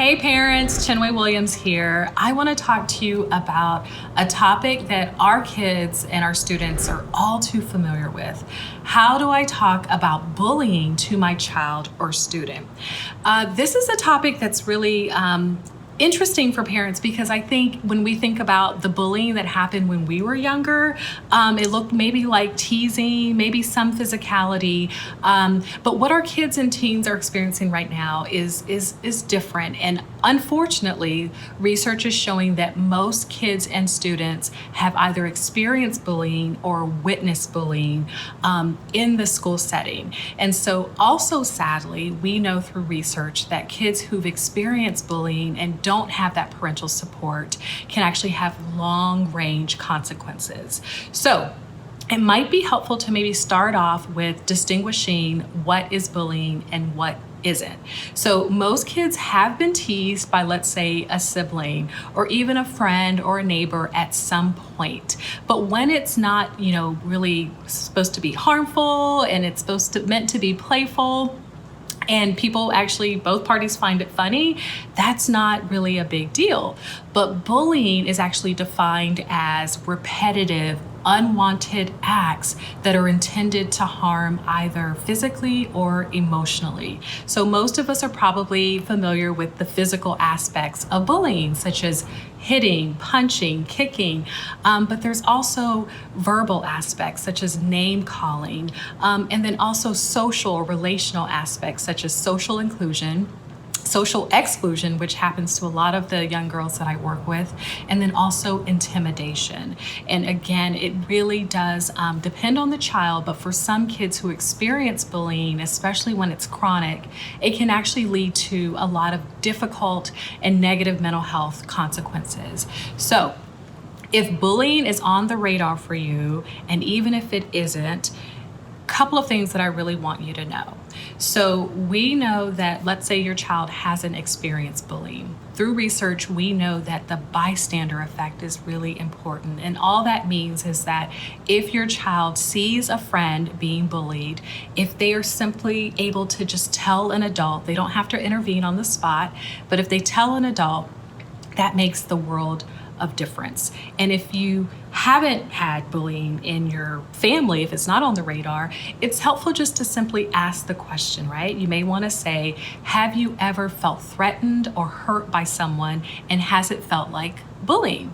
Hey parents, Chinwe Williams here. I want to talk to you about a topic that our kids and our students are all too familiar with. How do I talk about bullying to my child or student? This is a topic that's really interesting for parents because I think when we think about the bullying that happened when we were younger, it looked maybe like teasing, maybe some physicality, but what our kids and teens are experiencing right now is different. And unfortunately, research is showing that most kids and students have either experienced bullying or witnessed bullying in the school setting. And so also sadly, we know through research that kids who've experienced bullying and don't have that parental support can actually have long-range consequences. So it might be helpful to maybe start off with distinguishing what is bullying and what isn't. So most kids have been teased by, let's say, a sibling or even a friend or a neighbor at some point. But when it's not, really supposed to be harmful and it's meant to be playful, and people actually, both parties find it funny, that's not really a big deal. But bullying is actually defined as repetitive, unwanted acts that are intended to harm either physically or emotionally. So most of us are probably familiar with the physical aspects of bullying, such as hitting, punching, kicking, but there's also verbal aspects such as name calling, and then also social or relational aspects such as social inclusion, social exclusion, which happens to a lot of the young girls that I work with, and then also intimidation. And again, it really does depend on the child, but for some kids who experience bullying, especially when it's chronic, it can actually lead to a lot of difficult and negative mental health consequences. So if bullying is on the radar for you, and even if it isn't, couple of things that I really want you to know. So we know that, let's say your child hasn't experienced bullying. Through research, we know that the bystander effect is really important. And all that means is that if your child sees a friend being bullied, if they are simply able to just tell an adult, they don't have to intervene on the spot, but if they tell an adult, that makes the world of difference. And if you haven't had bullying in your family, if it's not on the radar, it's helpful just to simply ask the question, right? You may want to say, have you ever felt threatened or hurt by someone, and has it felt like bullying?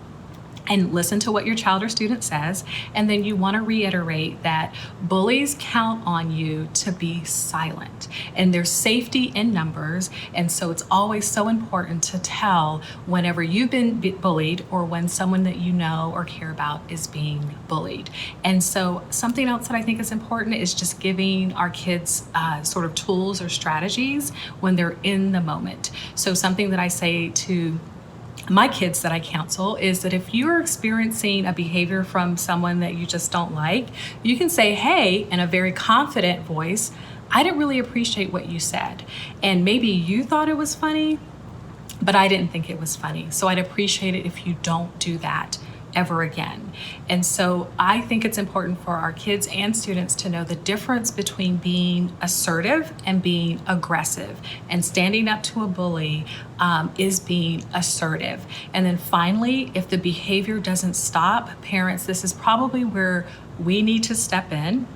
And listen to what your child or student says. And then you want to reiterate that bullies count on you to be silent. And there's safety in numbers. And so it's always so important to tell whenever you've been bullied or when someone that you know or care about is being bullied. And so something else that I think is important is just giving our kids sort of tools or strategies when they're in the moment. So something that I say to my kids that I counsel is that if you're experiencing a behavior from someone that you just don't like, you can say, hey, in a very confident voice, I didn't really appreciate what you said. And maybe you thought it was funny, but I didn't think it was funny. So I'd appreciate it if you don't do that ever again. And so I think it's important for our kids and students to know the difference between being assertive and being aggressive. And standing up to a bully is being assertive. And then finally, if the behavior doesn't stop, parents, this is probably where we need to step in.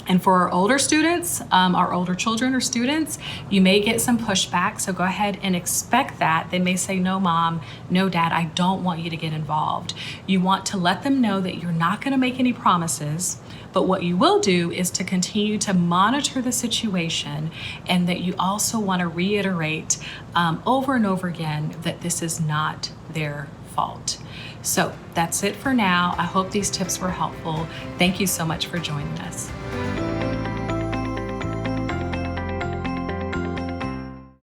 And for our older students, our older children or students, you may get some pushback, so go ahead and expect that. They may say, no, mom, no, dad, I don't want you to get involved. You want to let them know that you're not gonna make any promises, but what you will do is to continue to monitor the situation, and that you also wanna reiterate over and over again that this is not their fault. So that's it for now. I hope these tips were helpful. Thank you so much for joining us.